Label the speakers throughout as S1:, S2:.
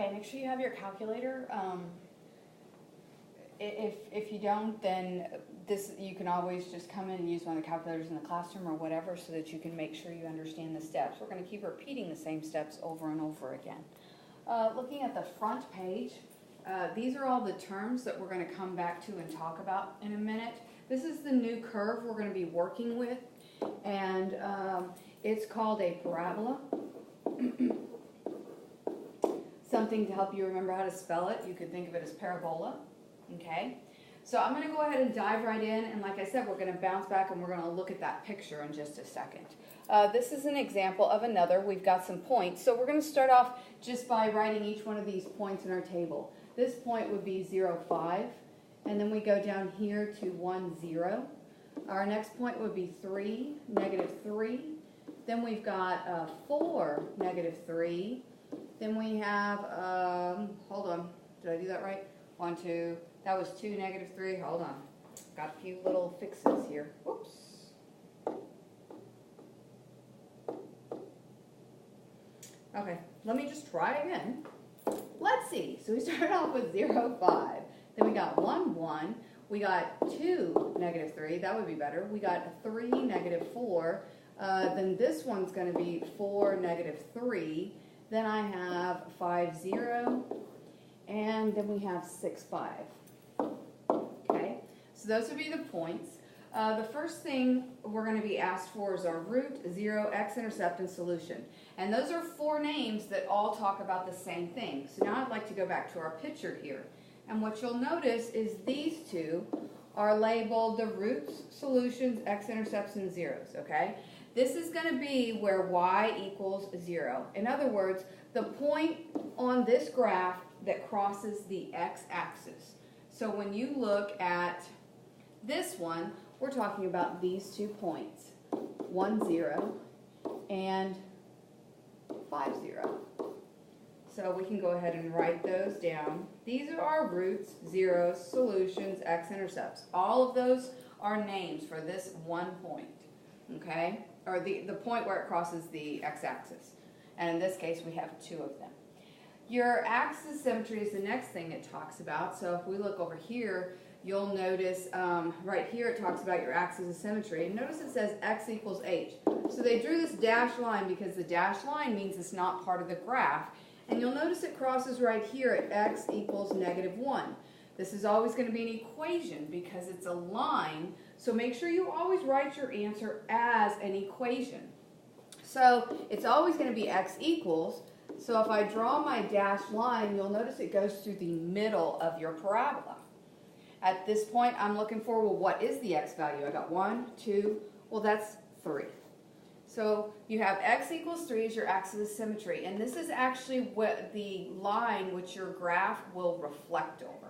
S1: Okay, make sure you have your calculator. If you don't, then you can always just come in and use one of the calculators in the classroom or whatever so that you can make sure you understand the steps. We're going to keep repeating the same steps over and over again. Looking at the front page, these are all the terms that we're going to come back to and talk about in a minute. This is the new curve we're going to be working with, and it's called a parabola. Something to help you remember how to spell it. You could think of it as parabola. Okay, so I'm going to go ahead and dive right in, and like I said, we're going to bounce back and we're going to look at that picture in just a second. This is an example of another. We've got some points, so we're going to start off just by writing each one of these points in our table. This point would be 0, 5, and then we go down here to 1, 0. Our next point would be 3, negative 3. Then we've got 4, negative 3. Then we have, hold on, did I do that right? 1, 2, that was 2, negative 3, hold on. Got a few little fixes here. Whoops. Okay, let me just try again. Let's see, so we started off with 0, 5. Then we got 1, 1. We got 2, negative 3, that would be better. We got 3, negative 4. Then this one's going to be 4, negative 3. Then I have 5, 0. And then we have 6, 5. Okay, so those would be the points. The first thing we're going to be asked for is our root, 0, x-intercept, and solution. And those are 4 names that all talk about the same thing. So now I'd like to go back to our picture here. And what you'll notice is these two are labeled the roots, solutions, x-intercepts, and zeros, okay? This is going to be where y equals 0. In other words, the point on this graph that crosses the x-axis. So when you look at this one, we're talking about these 2 points, 1, 0, and 5, 0. So we can go ahead and write those down. These are our roots, zeros, solutions, x-intercepts. All of those are names for this one point, okay? Or the point where it crosses the x-axis. And in this case, we have 2 of them. Your axis of symmetry is the next thing it talks about. So if we look over here, you'll notice right here it talks about your axis of symmetry. And notice it says x equals h. So they drew this dashed line because the dashed line means it's not part of the graph. And you'll notice it crosses right here at x equals negative 1. This is always going to be an equation because it's a line. So make sure you always write your answer as an equation. So it's always going to be x equals. So if I draw my dashed line, you'll notice it goes through the middle of your parabola. At this point, I'm looking for, well, what is the x value? I got 1, 2, well, that's 3. So you have x equals 3 as your axis of symmetry. And this is actually what the line which your graph will reflect over.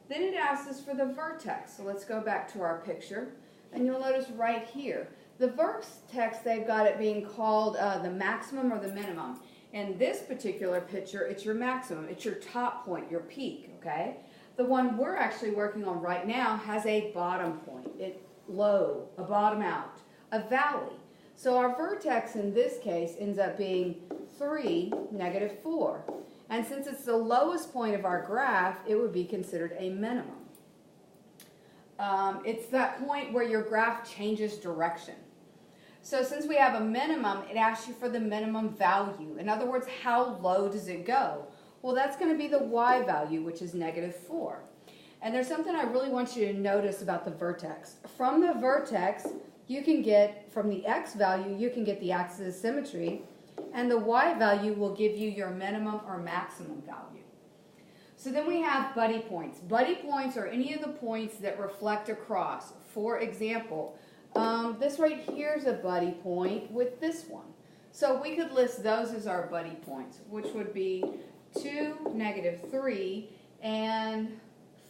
S1: Then it asks us for the vertex. So let's go back to our picture. And you'll notice right here, the vertex, they've got it being called the maximum or the minimum. In this particular picture, it's your maximum. It's your top point, your peak, okay? The one we're actually working on right now has a bottom point. It's low, a bottom out, a valley. So our vertex in this case ends up being 3, negative 4. And since it's the lowest point of our graph, it would be considered a minimum. It's that point where your graph changes direction. So since we have a minimum, it asks you for the minimum value. In other words, how low does it go? Well, that's going to be the y value, which is negative 4. And there's something I really want you to notice about the vertex. From the vertex, you can get, from the x value, you can get the axis of symmetry, and the y value will give you your minimum or maximum value. So then we have buddy points. Buddy points are any of the points that reflect across. For example, this right here is a buddy point with this one. So we could list those as our buddy points, which would be 2, negative 3, and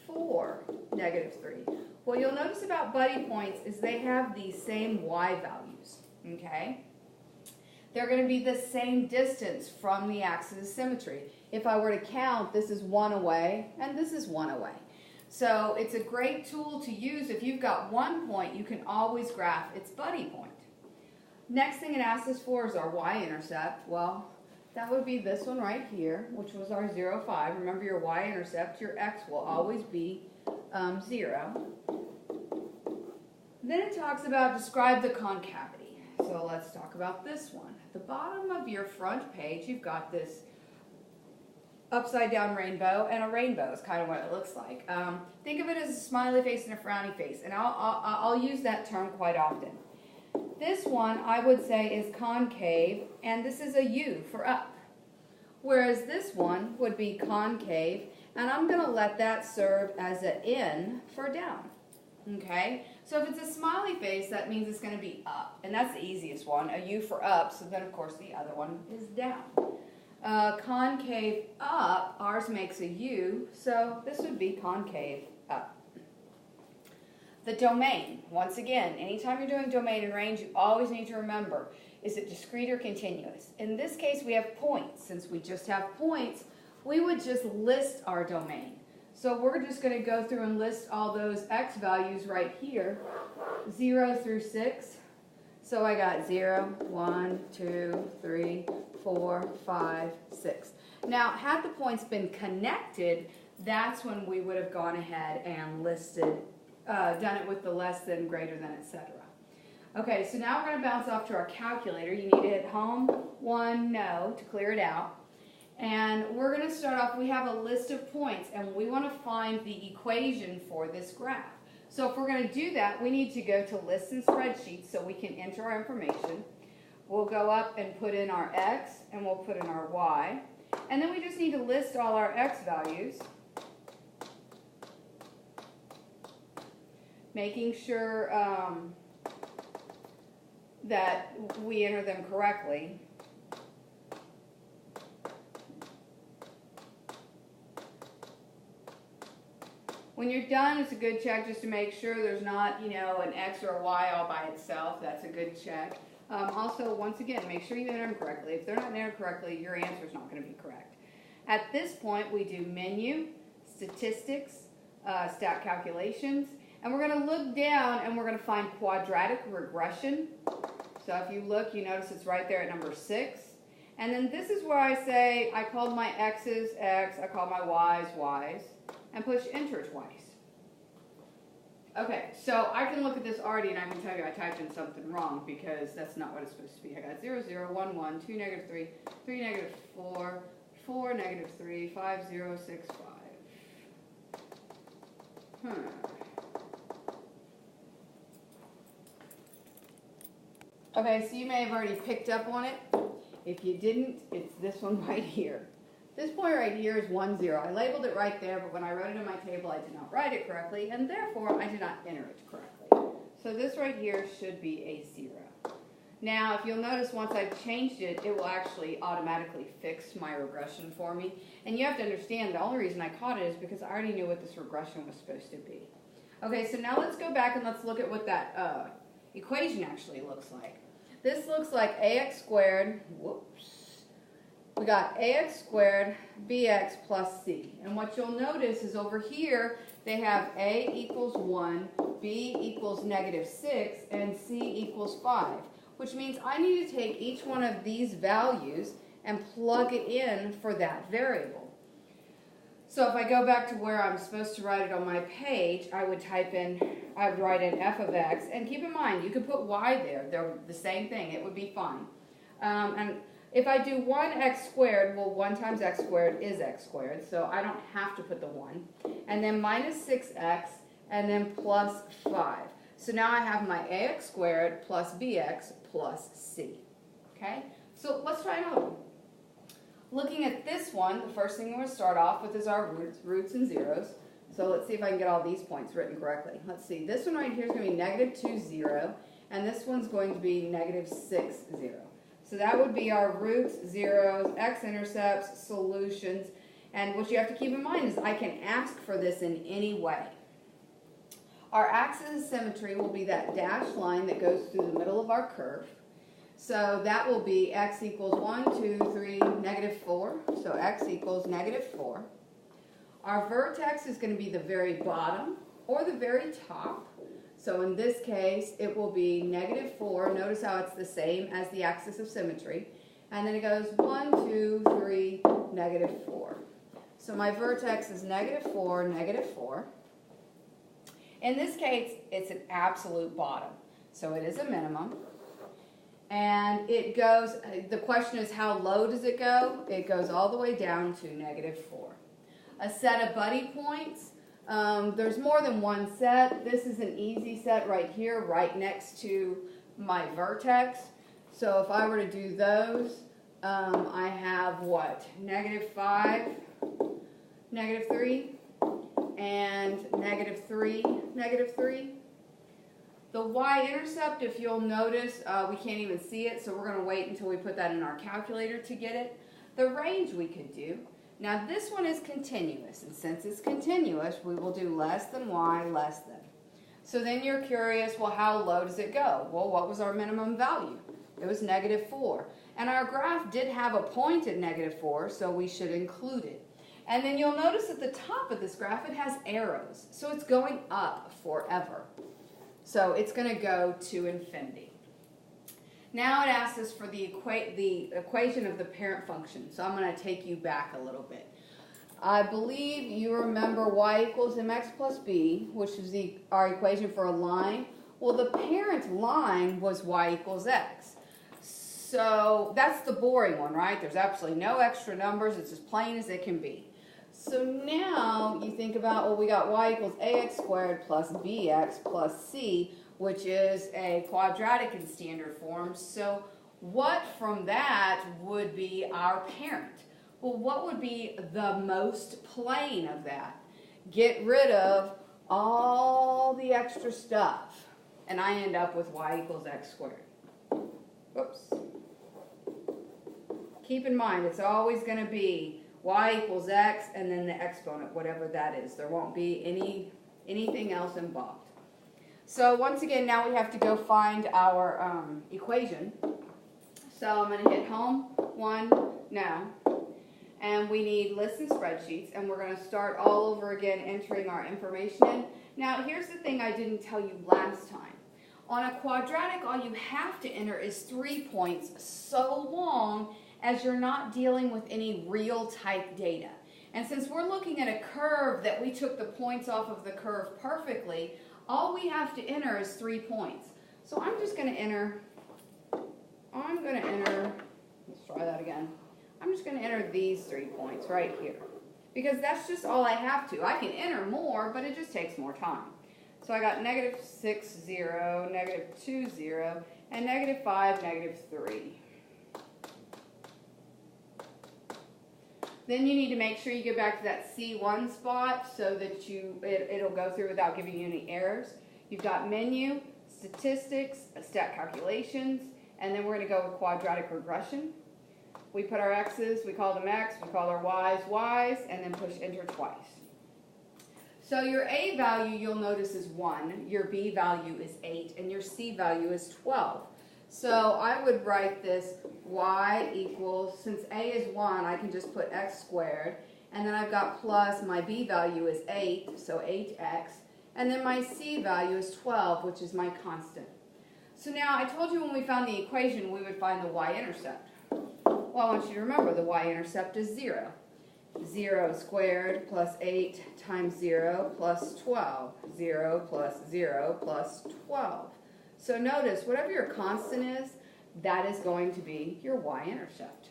S1: 4, negative 3. What you'll notice about buddy points is they have these same y values, okay? They're going to be the same distance from the axis of symmetry. If I were to count, this is 1 away, and this is 1 away. So it's a great tool to use. If you've got one point, you can always graph its buddy point. Next thing it asks us for is our y-intercept. Well, that would be this one right here, which was our 0, 5. Remember, your y-intercept, your x will always be 0. Then it talks about describe the concavity. So let's talk about this one. At the bottom of your front page, you've got this upside down rainbow, and a rainbow is kind of what it looks like. Think of it as a smiley face and a frowny face, and I'll use that term quite often. This one I would say is concave, and this is a U for up. Whereas this one would be concave, and I'm going to let that serve as an N for down. Okay? So if it's a smiley face, that means it's going to be up, and that's the easiest one, a U for up, so then of course the other one is down. Concave up, ours makes a U, so this would be concave up. The domain, once again, anytime you're doing domain and range, you always need to remember, is it discrete or continuous? In this case, we have points. Since we just have points, we would just list our domain. So we're just going to go through and list all those x values right here, 0 through 6. So I got 0, 1, 2, 3, 4, 5, 6. Now, had the points been connected, that's when we would have gone ahead and listed, done it with the less than, greater than, etc. Okay, so now we're going to bounce off to our calculator. You need to hit home, 1, no, to clear it out. And we're going to start off, we have a list of points, and we want to find the equation for this graph. So if we're going to do that, we need to go to lists and spreadsheets so we can enter our information. We'll go up and put in our x, and we'll put in our y. And then we just need to list all our x values, making sure that we enter them correctly. When you're done, it's a good check just to make sure there's not, you know, an x or a y all by itself. That's a good check. Also, once again, make sure you enter them correctly. If they're not entered correctly, your answer is not going to be correct. At this point, we do menu, statistics, stat calculations, and we're going to look down and we're going to find quadratic regression. So if you look, you notice it's right there at number 6. And then this is where I say I called my x's x, I called my y's y's, and push enter twice. Okay, so I can look at this already and I can tell you I typed in something wrong because that's not what it's supposed to be. I got 0, 0, 1, 1, 2, negative 3, 3, negative 4, 4, negative 3, 5, 0, 6, 5. Okay, so you may have already picked up on it. If you didn't, it's this one right here. This point right here is 1, 0. I labeled it right there, but when I wrote it in my table, I did not write it correctly, and therefore I did not enter it correctly. So this right here should be a 0. Now, if you'll notice, once I've changed it, it will actually automatically fix my regression for me. And you have to understand, the only reason I caught it is because I already knew what this regression was supposed to be. Okay, so now let's go back and let's look at what that equation actually looks like. This looks like ax squared, whoops. We got ax squared bx plus c. And what you'll notice is over here, they have a equals 1, b equals negative 6, and c equals 5. Which means I need to take each one of these values and plug it in for that variable. So if I go back to where I'm supposed to write it on my page, I would write in f of x, and keep in mind, you could put y there. They're the same thing. It would be fine. And if I do 1x squared, well, 1 times x squared is x squared, so I don't have to put the 1. And then minus 6x, and then plus 5. So now I have my ax squared plus bx plus c. Okay? So let's try another one. Looking at this one, the first thing we're going to start off with is our roots and zeros. So let's see if I can get all these points written correctly. Let's see. This one right here is going to be negative 2, 0. And this one's going to be negative 6, 0. So that would be our roots, zeros, x-intercepts, solutions. And what you have to keep in mind is I can ask for this in any way. Our axis of symmetry will be that dashed line that goes through the middle of our curve. So that will be x equals 1, 2, 3, negative 4. So x equals negative 4. Our vertex is going to be the very bottom or the very top. So in this case, it will be negative 4. Notice how it's the same as the axis of symmetry. And then it goes 1, 2, 3, negative 4. So my vertex is negative 4, negative 4. In this case, it's an absolute bottom. So it is a minimum. And it goes, the question is how low does it go? It goes all the way down to negative 4. A set of buddy points, there's more than one set. This is an easy set right here, right next to my vertex. So if I were to do those, I have what? Negative 5, negative 3, and negative 3, negative 3. The y-intercept, if you'll notice, we can't even see it, so we're going to wait until we put that in our calculator to get it. The range we could do. Now this one is continuous, and since it's continuous, we will do less than y, less than. So then you're curious, well, how low does it go? Well, what was our minimum value? It was negative 4. And our graph did have a point at negative 4, so we should include it. And then you'll notice at the top of this graph, it has arrows. So it's going up forever. So it's going to go to infinity. Now it asks us for the equation of the parent function. So I'm going to take you back a little bit. I believe you remember y equals mx plus b, which is our equation for a line. Well, the parent line was y equals x. So that's the boring one, right? There's absolutely no extra numbers. It's as plain as it can be. So now you think about, well, we got y equals ax squared plus bx plus c, which is a quadratic in standard form. So what from that would be our parent? Well, what would be the most plain of that? Get rid of all the extra stuff. And I end up with y equals x squared. Oops. Keep in mind, it's always going to be y equals x and then the exponent, whatever that is. There won't be anything else involved. So once again, now we have to go find our equation. So I'm going to hit home, 1, no. And we need lists and spreadsheets, and we're going to start all over again entering our information in. Now here's the thing I didn't tell you last time. On a quadratic, all you have to enter is 3 points so long as you're not dealing with any real type data. And since we're looking at a curve that we took the points off of the curve perfectly, all we have to enter is 3 points. So I'm just going to enter, let's try that again. I'm just going to enter these 3 points right here. Because that's just all I have to. I can enter more, but it just takes more time. So I got negative 6, 0, negative 2, 0, and negative 5, negative 3. Then you need to make sure you get back to that C1 spot so that it'll go through without giving you any errors. You've got menu, statistics, stat calculations, and then we're going to go with quadratic regression. We put our x's, we call them x, we call our y's, and then push enter twice. So your A value, you'll notice, is 1, your B value is 8, and your C value is 12. So I would write this y equals, since A is 1, I can just put x squared, and then I've got plus, my B value is 8, so 8x, and then my C value is 12, which is my constant. So now I told you when we found the equation, we would find the y-intercept. Well, I want you to remember the y-intercept is 0. 0 squared plus 8 times 0 plus 12. 0 plus 0 plus 12. So notice, whatever your constant is, that is going to be your y-intercept.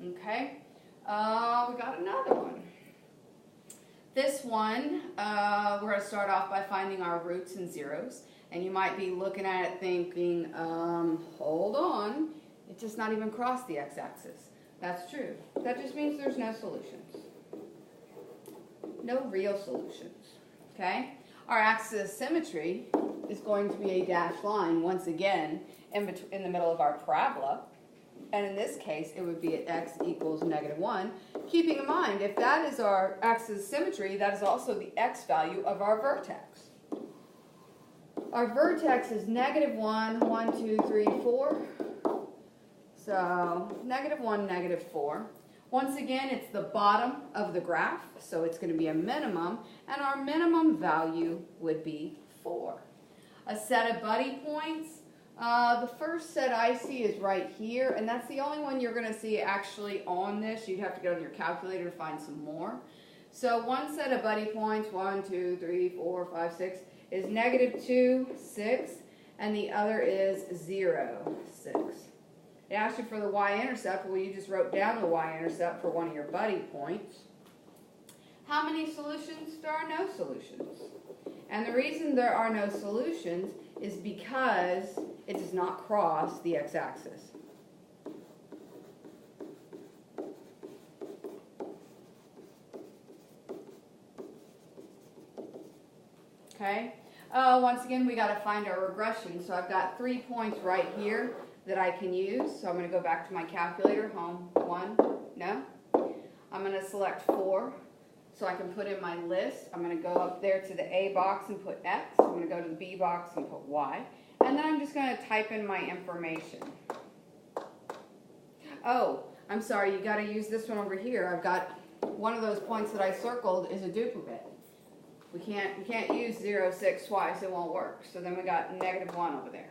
S1: Okay? We got another one. This one, we're going to start off by finding our roots and zeros. And you might be looking at it thinking, hold on, it's just not even crossed the x-axis. That's true. That just means there's no solutions. No real solutions. Okay? Our axis of symmetry is going to be a dashed line, once again, in the middle of our parabola. And in this case, it would be at x equals negative 1. Keeping in mind, if that is our axis of symmetry, that is also the x value of our vertex. Our vertex is negative 1, 1, 2, 3, 4. So negative 1, negative 4. Once again, it's the bottom of the graph, so it's going to be a minimum, and our minimum value would be 4. A set of buddy points, The first set I see is right here, and that's the only one you're going to see actually on this. You'd have to go to your calculator to find some more. So one set of buddy points, 1, 2, 3, 4, 5, 6, is -2, 6, and the other is 0, 6. It asked you for the y-intercept. Well, you just wrote down the y-intercept for one of your buddy points. How many solutions? There are no solutions. And the reason there are no solutions is because it does not cross the x-axis. Okay? Once again, we got to find our regression. So I've got 3 points right here that I can use. So I'm going to go back to my calculator. Home 1, no. I'm going to select 4. So I can put in my list. I'm going to go up there to the A box and put X. I'm going to go to the B box and put Y. And then I'm just going to type in my information. Oh, I'm sorry, you got to use this one over here. I've got one of those points that I circled is a duplicate. We can't use 0, 6 twice, it won't work. So then we got -1 over there.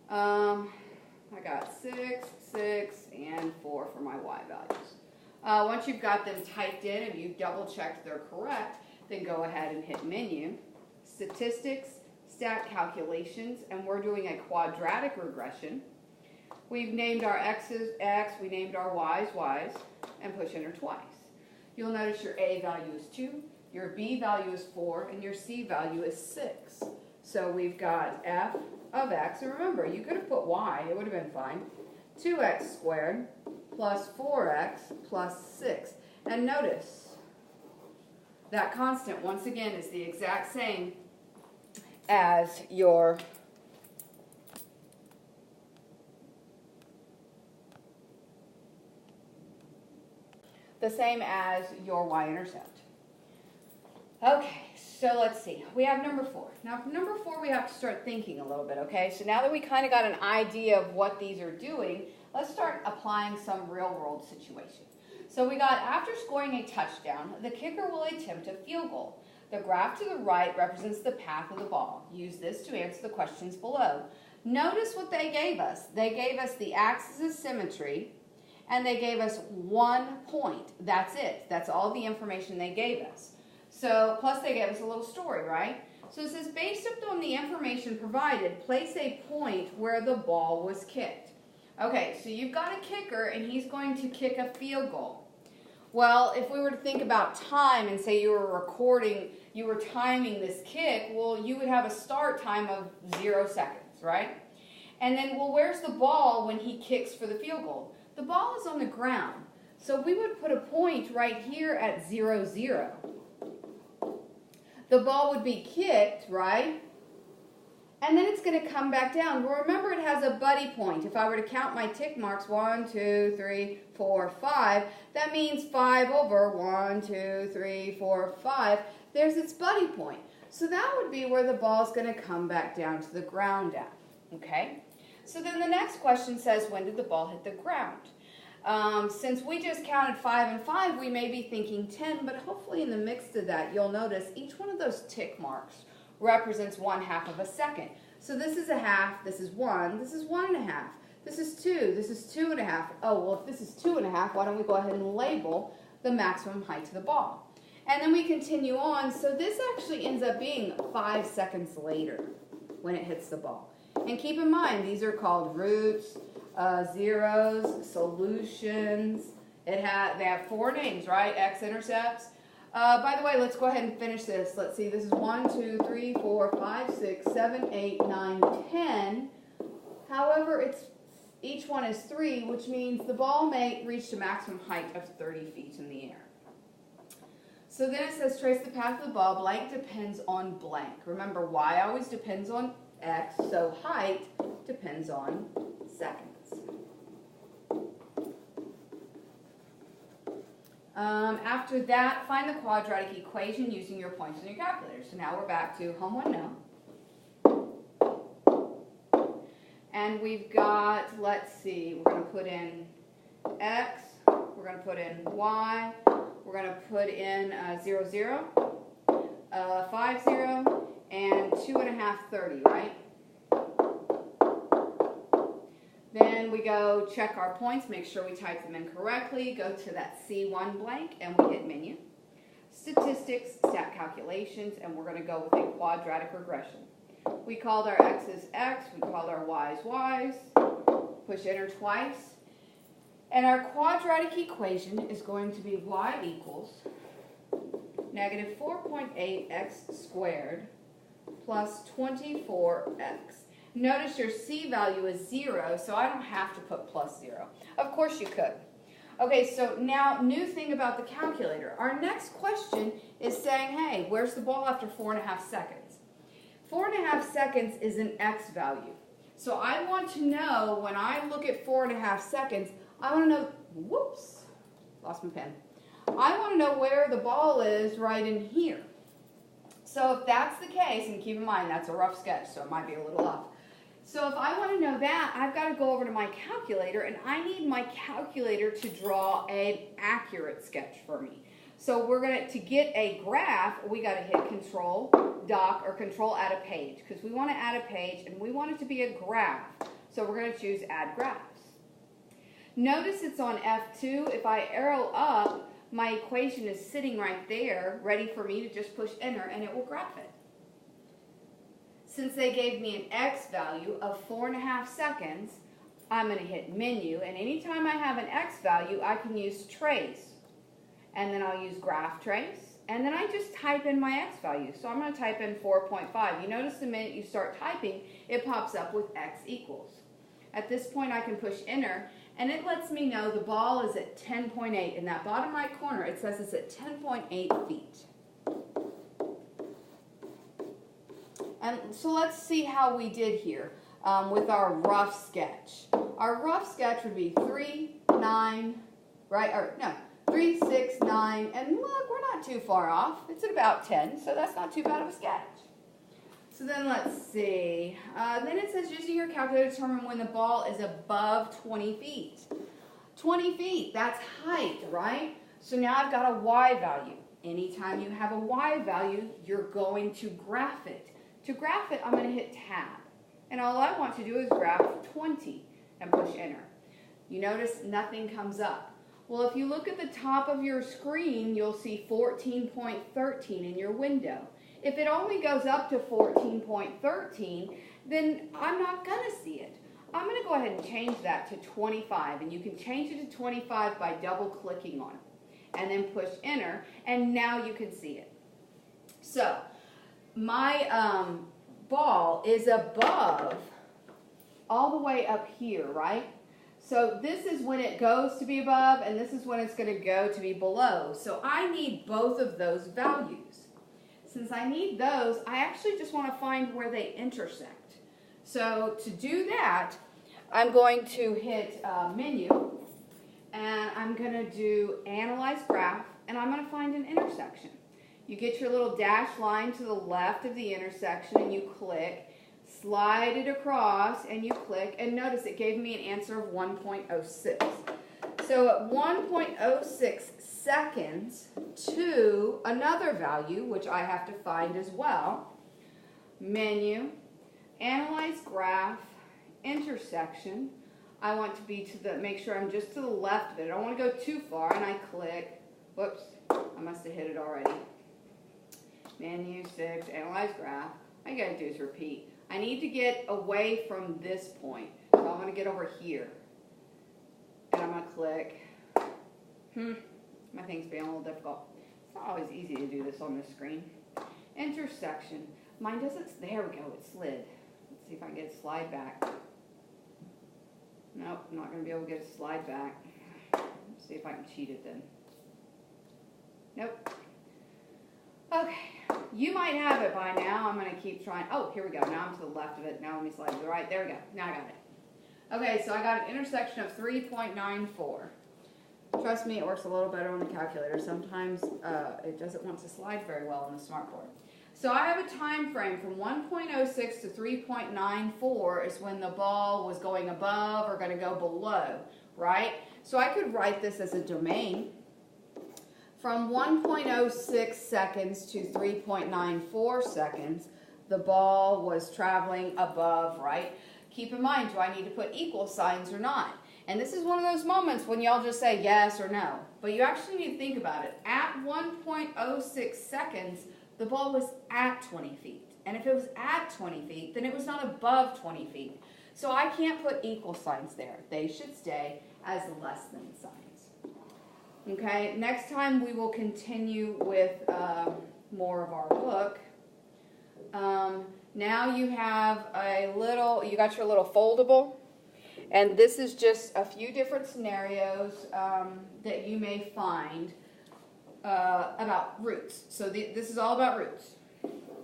S1: I got 6, 6, and 4 for my Y values. Once you've got them typed in and you've double checked they're correct, then go ahead and hit menu, statistics, stat calculations, and we're doing a quadratic regression. We've named our x's x, we named our y's y's, and push enter twice. You'll notice your A value is 2, your B value is 4, and your C value is 6. So we've got f of x, and remember, you could have put y, it would have been fine, 2x squared plus 4x plus 6. And notice, that constant, once again, is the exact same as your y-intercept. Okay, so let's see. We have number 4. Now, for number 4, we have to start thinking a little bit, okay? So now that we kind of got an idea of what these are doing, let's start applying some real-world situation. So we got, after scoring a touchdown, the kicker will attempt a field goal. The graph to the right represents the path of the ball. Use this to answer the questions below. Notice what they gave us. They gave us the axis of symmetry, and they gave us 1 point. That's it. That's all the information they gave us. So, plus they gave us a little story, right? So it says, based upon the information provided, place a point where the ball was kicked. Okay, so you've got a kicker, and he's going to kick a field goal. Well, if we were to think about time and say you were timing this kick, well, you would have a start time of 0 seconds, right? And then, well, where's the ball when he kicks for the field goal? The ball is on the ground. So we would put a point right here at 0, 0. The ball would be kicked, right? And then it's going to come back down. Well, remember, it has a buddy point. If I were to count my tick marks, 1, 2, 3, 4, 5, that means 5 over 1, 2, 3, 4, 5. There's its buddy point. So that would be where the ball is going to come back down to the ground at. Okay? So then the next question says, when did the ball hit the ground? Since we just counted 5 and 5, we may be thinking 10, but hopefully in the mix of that, you'll notice each one of those tick marks represents 1/2 of a second. So this is a half, this is 1, this is 1 1/2, this is 2, this is 2 1/2. Oh, well, if this is 2 1/2, why don't we go ahead and label the maximum height to the ball? And then we continue on, so this actually ends up being 5 seconds later when it hits the ball. And keep in mind, these are called roots, zeros, solutions. They have 4 names, right? X-intercepts. By the way, let's go ahead and finish this. Let's see, this is 1, 2, 3, 4, 5, 6, 7, 8, 9, 10. However, each one is 3, which means the ball may reach a maximum height of 30 feet in the air. So then it says, trace the path of the ball. Blank depends on blank. Remember, y always depends on x, so height depends on seconds. After that, find the quadratic equation using your points on your calculator. So now we're back to home 1 now. And we've got, let's see, we're going to put in x, we're going to put in y, we're going to put in 0, 0, 5, 0, and 2 1/2, 30, right? then we go check our points, make sure we type them in correctly, go to that C1 blank, and we hit menu. Statistics, stat calculations, and we're going to go with a quadratic regression. We called our x's x, we called our y's y's, push enter twice, and our quadratic equation is going to be y equals negative 4.8x squared plus 24x. Notice your C value is 0, so I don't have to put plus 0. Of course you could. Okay, so now, new thing about the calculator. Our next question is saying, hey, where's the ball after 4.5 seconds? 4.5 seconds is an x value. So I want to know, when I look at 4.5 seconds, I want to know, whoops, lost my pen. I want to know where the ball is right in here. So if that's the case, and keep in mind that's a rough sketch, so it might be a little off. So if I want to know that, I've got to go over to my calculator, and I need my calculator to draw an accurate sketch for me. So we're going to get a graph, we got to hit Control Doc or Control Add a Page, because we want to add a page and we want it to be a graph. So we're going to choose Add Graphs. Notice it's on F2. If I arrow up, my equation is sitting right there, ready for me to just push enter, and it will graph it. Since they gave me an x value of 4.5 seconds, I'm going to hit menu, and anytime I have an x value, I can use trace. And then I'll use graph trace, and then I just type in my x value. So I'm going to type in 4.5. You notice the minute you start typing, it pops up with x equals. At this point, I can push enter, and it lets me know the ball is at 10.8. In that bottom right corner, it says it's at 10.8 feet. And so let's see how we did here with our rough sketch. Our rough sketch would be 3, 9, right? Or no, 3, 6, 9, and look, we're not too far off. It's at about 10, so that's not too bad of a sketch. So then let's see. Then it says using your calculator to determine when the ball is above 20 feet. 20 feet, that's height, right? So now I've got a y value. Anytime you have a y value, you're going to graph it. To graph it, I'm going to hit tab. And all I want to do is graph 20 and push enter. You notice nothing comes up. Well, if you look at the top of your screen, you'll see 14.13 in your window. If it only goes up to 14.13, then I'm not going to see it. I'm going to go ahead and change that to 25. And you can change it to 25 by double clicking on it. And then push enter, and now you can see it. So my ball is above all the way up here, right? So this is when it goes to be above, and this is when it's going to go to be below. So I need both of those values. Since I need those, I actually just want to find where they intersect. So to do that, I'm going to hit menu, and I'm going to do Analyze Graph, and I'm going to find an intersection. You get your little dashed line to the left of the intersection, and you click, slide it across, and you click, and notice it gave me an answer of 1.06. So at 1.06 seconds to another value, which I have to find as well, menu, Analyze Graph, intersection. I want to be to the, make sure I'm just to the left of it. I don't want to go too far, and I click, whoops, I must have hit it already. Menu 6, Analyze Graph. All you gotta do is repeat. I need to get away from this point. So I'm gonna get over here. And I'm gonna click. My thing's being a little difficult. It's not always easy to do this on this screen. Intersection. Mine doesn't, there we go, it slid. Let's see if I can get it slide back. Nope, I'm not gonna be able to get it slide back. Let's see if I can cheat it then. Nope. Okay, you might have it by now. I'm going to keep trying. Oh, here we go. Now I'm to the left of it. Now let me slide to the right. There we go. Now I got it. Okay, so I got an intersection of 3.94. Trust me, it works a little better on the calculator. Sometimes it doesn't want to slide very well on the smartboard. So I have a time frame from 1.06 to 3.94 is when the ball was going above or going to go below, right? So I could write this as a domain. From 1.06 seconds to 3.94 seconds, the ball was traveling above, right? keep in mind, do I need to put equal signs or not? And this is one of those moments when y'all just say yes or no. But you actually need to think about it. At 1.06 seconds, the ball was at 20 feet. And if it was at 20 feet, then it was not above 20 feet. So I can't put equal signs there. They should stay as less than signs. Okay, next time we will continue with more of our book. Now you have you got your little foldable. And this is just a few different scenarios that you may find about roots. So this is all about roots,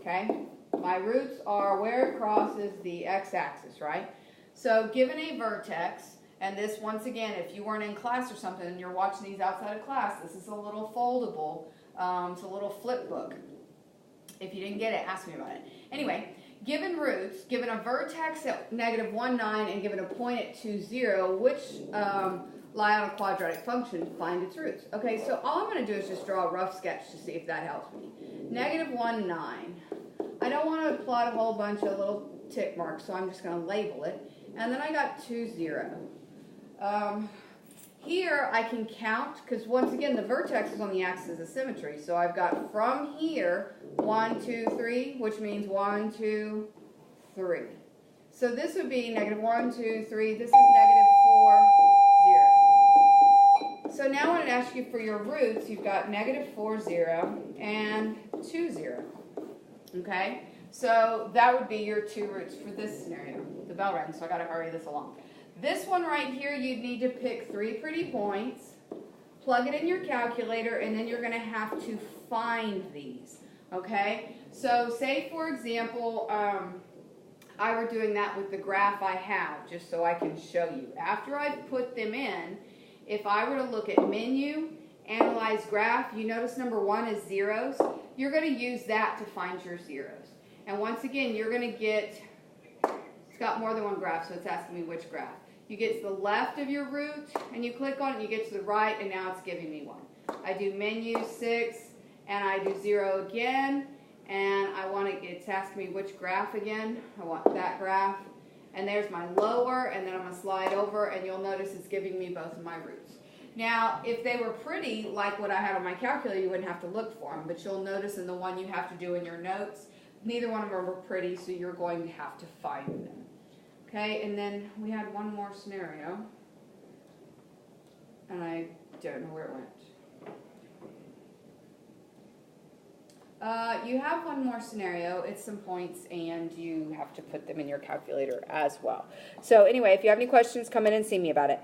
S1: okay? My roots are where it crosses the x-axis, right? So given a vertex, and this, once again, if you weren't in class or something and you're watching these outside of class, this is a little foldable. It's a little flip book. If you didn't get it, ask me about it. Anyway, given roots, given a vertex at -1, 9, and given a point at 2, 0, which lie on a quadratic function, find its roots. Okay, so all I'm going to do is just draw a rough sketch to see if that helps me. -1, 9. I don't want to plot a whole bunch of little tick marks, so I'm just going to label it. And then I got 2, 0. Here I can count, because once again the vertex is on the axis of symmetry. So I've got from here 1, 2, 3, which means 1, 2, 3. So this would be -1, 2, 3. This is -4, 0. So now when I ask you for your roots, you've got -4, 0 and 2, 0. Okay? So that would be your two roots for this scenario. The bell rang, so I got to hurry this along. This one right here, you'd need to pick 3 pretty points, plug it in your calculator, and then you're going to have to find these, okay? So say, for example, I were doing that with the graph I have, just so I can show you. After I put them in, if I were to look at menu, analyze graph, you notice number 1 is zeros. You're going to use that to find your zeros. And once again, you're going to get, it's got more than one graph, so it's asking me which graph. You get to the left of your root, and you click on it, and you get to the right, and now it's giving me 1. I do menu 6, and I do 0 again, and it's asking me which graph again. I want that graph. And there's my lower, and then I'm going to slide over, and you'll notice it's giving me both of my roots. Now, if they were pretty, like what I had on my calculator, you wouldn't have to look for them, but you'll notice in the one you have to do in your notes, neither one of them were pretty, so you're going to have to find them. Okay, and then we had one more scenario, and I don't know where it went. You have one more scenario. It's some points, and you have to put them in your calculator as well. So anyway, if you have any questions, come in and see me about it.